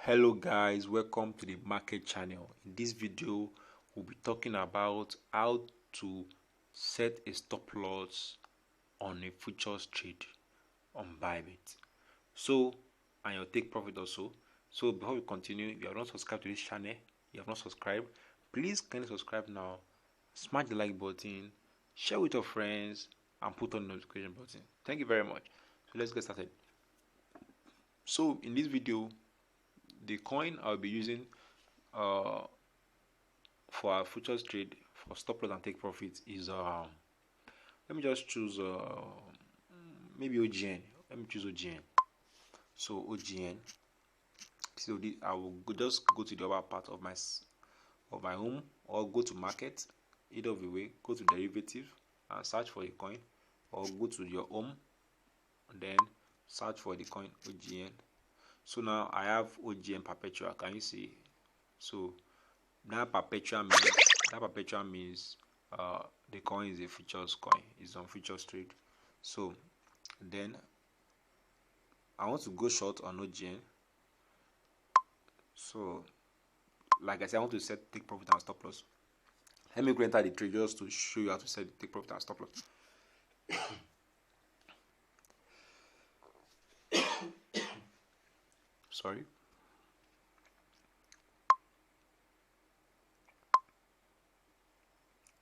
Hello guys, welcome to the market channel. In this video we'll be talking about how to set a stop loss on a futures trade on Bybit, and you'll take profit also. So before we continue, if you have not subscribed to this channel, please kindly subscribe now, smash the like button, share with your friends, and put on the notification button. Thank you very much. So let's get started. So in this video, the coin I'll be using for our futures trade for stop loss and take profit is let me just choose maybe OGN. Let me choose OGN. So OGN. So I will just go to the other part of my home, or go to market. Either of the way, go to derivative and search for the coin, or go to your home and then search for the coin OGN. So now I have OGN perpetual. Can you see? So that perpetual means the coin is a futures coin. It's on futures trade. So then I want to go short on OGN. So like I said, I want to take profit and stop loss. Let me go enter the trade just to show you how to set take profit and stop loss. Sorry.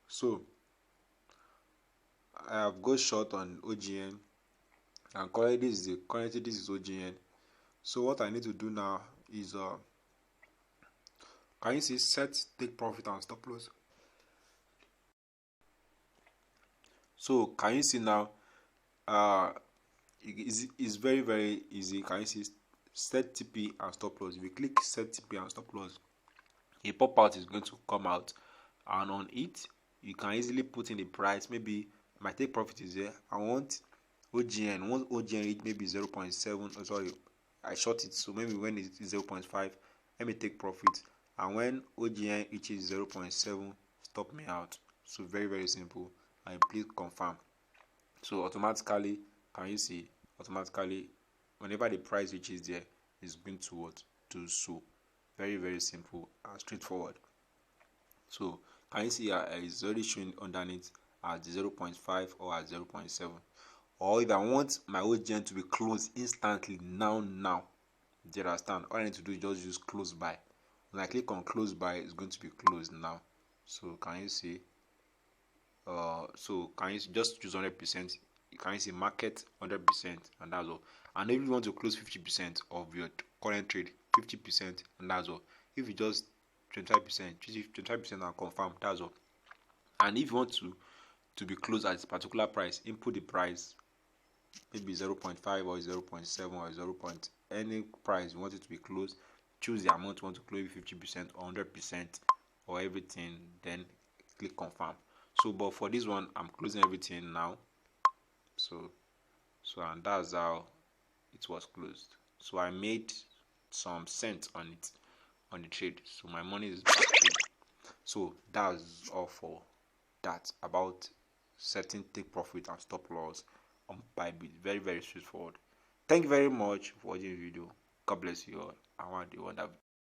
So I have go short on OGN, and currently this is OGN. So what I need to do now is can you see set take profit and stop loss? So can you see now? It's very easy. Can you see set TP and stop loss? If you click set TP and stop loss, a pop out is going to come out, and on it you can easily put in the price. Maybe my take profit is there. I want OGN. Once OGN reach maybe 0.7. Oh, sorry, I short it. So maybe when it's 0.5, let me take profit. And when OGN reaches 0.7, stop me out. So very simple. And please confirm. So automatically, can you see? Automatically, whenever the price reaches there, it's going to what? To so. Very simple and straightforward. So can you see it's already showing underneath at 0.5 or at 0.7. Or if I want my OGN to be closed instantly now, do you understand? All I need to do is just use close by. When I click on close by, it's going to be closed now. So can you see? So can you just choose 100%? Can you see market 100%, and that's all. And if you want to close 50% of your current trade, 50%, and that's all. If you just 25%, 25% and confirm, that's all. And if you want to be closed at a particular price, input the price, maybe 0.5 or 0.7 or 0. Any price you want it to be closed. Choose the amount you want to close, 50% or 100% or everything, then click confirm. So but for this one, I'm closing everything now. So and that's how it was closed. So I made some cents on it, on the trade. So my money is back. So that's all for that about setting take profit and stop loss on Bybit. Very straightforward. Thank you very much for watching the video. God bless you all. I want you wonderful.